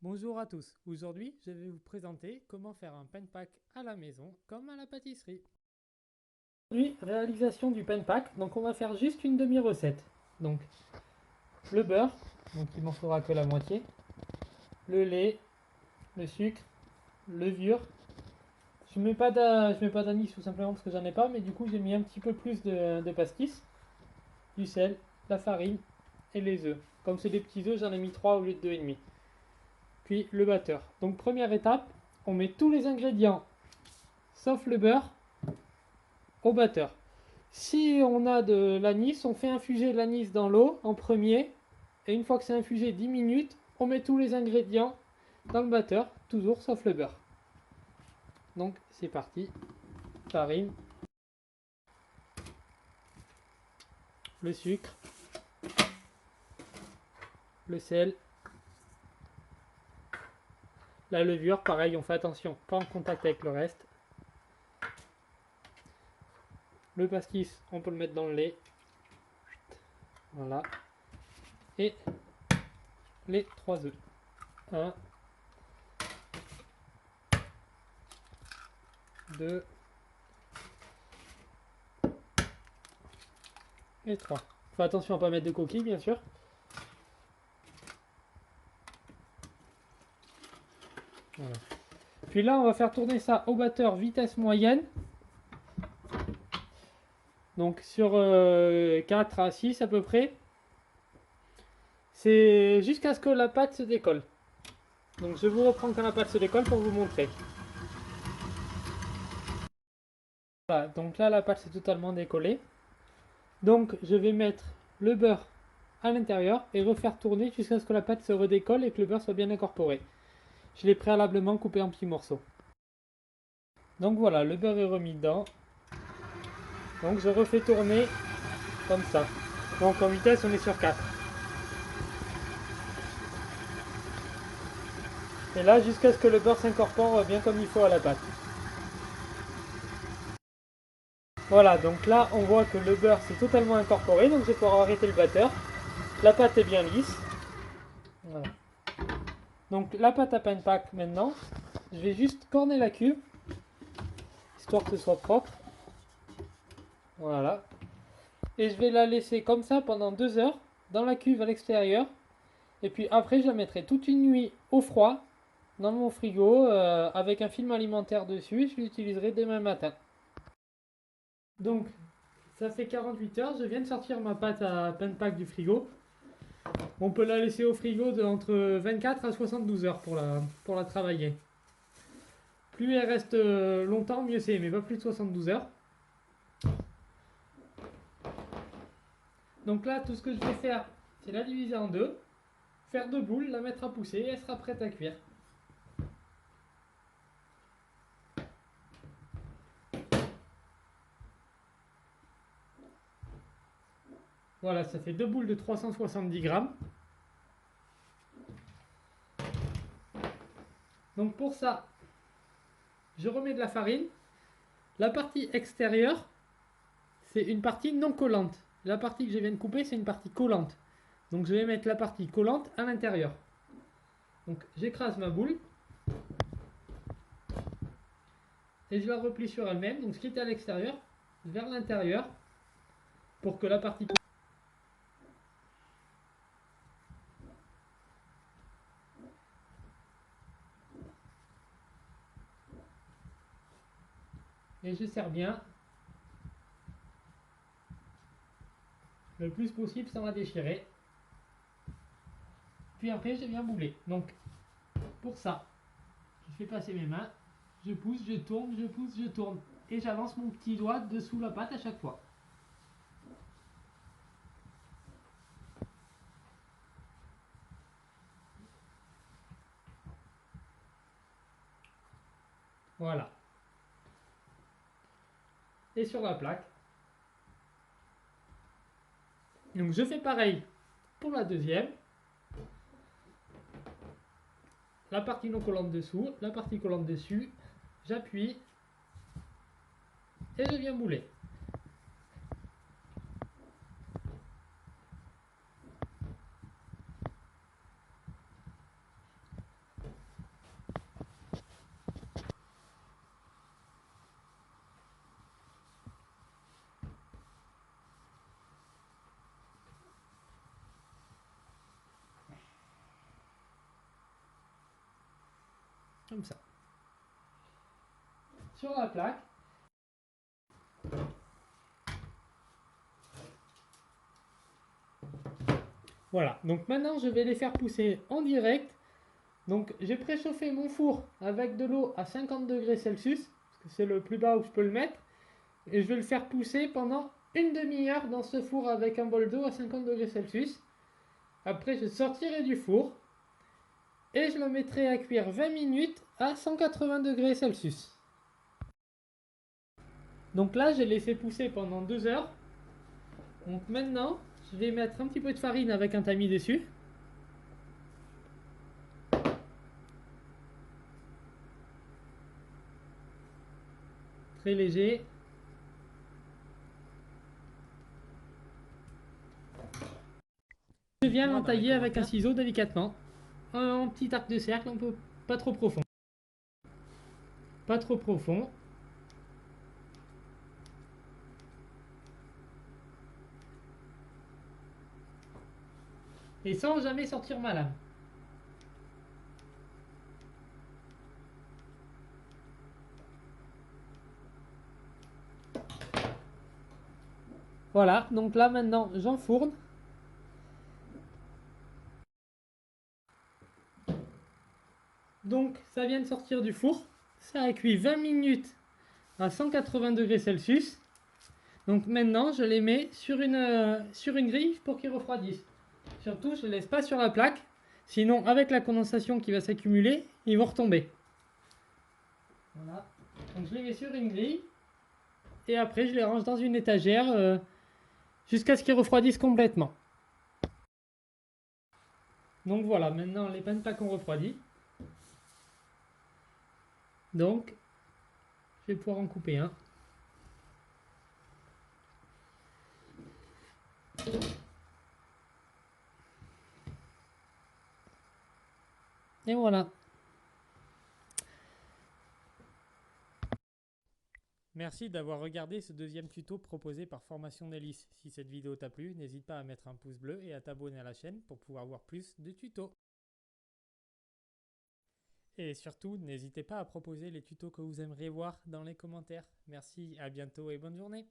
Bonjour à tous, aujourd'hui je vais vous présenter comment faire un pen pack à la maison comme à la pâtisserie. Aujourd'hui, réalisation du pen pack, donc on va faire juste une demi-recette. Donc le beurre, donc il m'en faudra que la moitié, le lait, le sucre, levure. Je mets pas d'anis tout simplement parce que j'en ai pas, mais du coup j'ai mis un petit peu plus de pastis, du sel, la farine et les œufs. Comme c'est des petits œufs, j'en ai mis 3 au lieu de 2,5. Puis le batteur. Donc première étape, on met tous les ingrédients sauf le beurre au batteur. Si on a de l'anis, on fait infuser l'anis dans l'eau en premier. Et une fois que c'est infusé 10 minutes, on met tous les ingrédients dans le batteur, toujours sauf le beurre. Donc c'est parti. Farine, le sucre, le sel, la levure, pareil, on fait attention, pas en contact avec le reste. Le pastis, on peut le mettre dans le lait. Voilà. Et les 3 œufs. Un, 2 et 3. Faut attention à ne pas mettre de coquilles, bien sûr. Voilà. Puis là, on va faire tourner ça au batteur vitesse moyenne. Donc sur 4 à 6 à peu près. C'est jusqu'à ce que la pâte se décolle. Donc je vous reprends quand la pâte se décolle pour vous montrer. Voilà, donc là la pâte s'est totalement décollée. Donc je vais mettre le beurre à l'intérieur et refaire tourner jusqu'à ce que la pâte se redécolle et que le beurre soit bien incorporé. Je l'ai préalablement coupé en petits morceaux. Donc voilà, le beurre est remis dedans. Donc je refais tourner comme ça. Donc en vitesse on est sur 4. Et là jusqu'à ce que le beurre s'incorpore bien comme il faut à la pâte. Voilà, donc là on voit que le beurre s'est totalement incorporé, donc je vais pouvoir arrêter le batteur. La pâte est bien lisse. Voilà. Donc la pâte à pen pack maintenant, je vais juste corner la cuve, histoire que ce soit propre. Voilà. Et je vais la laisser comme ça pendant 2 heures, dans la cuve à l'extérieur. Et puis après je la mettrai toute une nuit au froid, dans mon frigo, avec un film alimentaire dessus, et je l'utiliserai demain matin. Donc ça fait 48 heures, je viens de sortir ma pâte à pen pack du frigo. On peut la laisser au frigo entre 24 à 72 heures pour la travailler. Plus elle reste longtemps, mieux c'est, mais pas plus de 72 heures. Donc là, tout ce que je vais faire, c'est la diviser en deux, faire 2 boules, la mettre à pousser et elle sera prête à cuire. Voilà, ça fait 2 boules de 370 grammes. Donc pour ça, je remets de la farine. La partie extérieure, c'est une partie non collante. La partie que je viens de couper, c'est une partie collante. Donc je vais mettre la partie collante à l'intérieur. Donc j'écrase ma boule et je la replie sur elle-même. Donc ce qui est à l'extérieur, vers l'intérieur, pour que la partie... Et je serre bien, le plus possible sans la déchirer. Puis après, je viens bouler. Donc, pour ça, je fais passer mes mains, je pousse, je tourne, je pousse, je tourne. Et j'avance mon petit doigt dessous la pâte à chaque fois. Voilà. Et sur la plaque. Donc, je fais pareil pour la deuxième. La partie non collante dessous, la partie collante dessus. J'appuie. Et je viens bouler. comme ça. Sur la plaque. Voilà, donc maintenant je vais les faire pousser en direct. Donc j'ai préchauffé mon four avec de l'eau à 50 degrés Celsius, parce que c'est le plus bas où je peux le mettre. Et je vais le faire pousser pendant une demi-heure dans ce four avec un bol d'eau à 50 degrés Celsius. Après je sortirai du four et je le mettrai à cuire 20 minutes à 180 degrés Celsius. Donc là j'ai laissé pousser pendant 2 heures. Donc maintenant je vais mettre un petit peu de farine avec un tamis dessus. Très léger. Je viens l'entailler avec un ciseau délicatement. Un petit arc de cercle, un peu pas trop profond. Pas trop profond. Et sans jamais sortir ma lame. Voilà, donc là maintenant j'enfourne. Donc ça vient de sortir du four. Ça a cuit 20 minutes à 180 degrés Celsius. Donc maintenant je les mets sur une grille pour qu'ils refroidissent. Surtout je ne les laisse pas sur la plaque. Sinon avec la condensation qui va s'accumuler, ils vont retomber. Voilà. Donc je les mets sur une grille. Et après je les range dans une étagère jusqu'à ce qu'ils refroidissent complètement. Donc voilà, maintenant les pentacs ont refroidi. Donc je vais pouvoir en couper un. Et voilà. Merci d'avoir regardé ce deuxième tuto proposé par Formation d'Hélice. Si cette vidéo t'a plu, n'hésite pas à mettre un pouce bleu et à t'abonner à la chaîne pour pouvoir voir plus de tutos. Et surtout, n'hésitez pas à proposer les tutos que vous aimeriez voir dans les commentaires. Merci, à bientôt et bonne journée.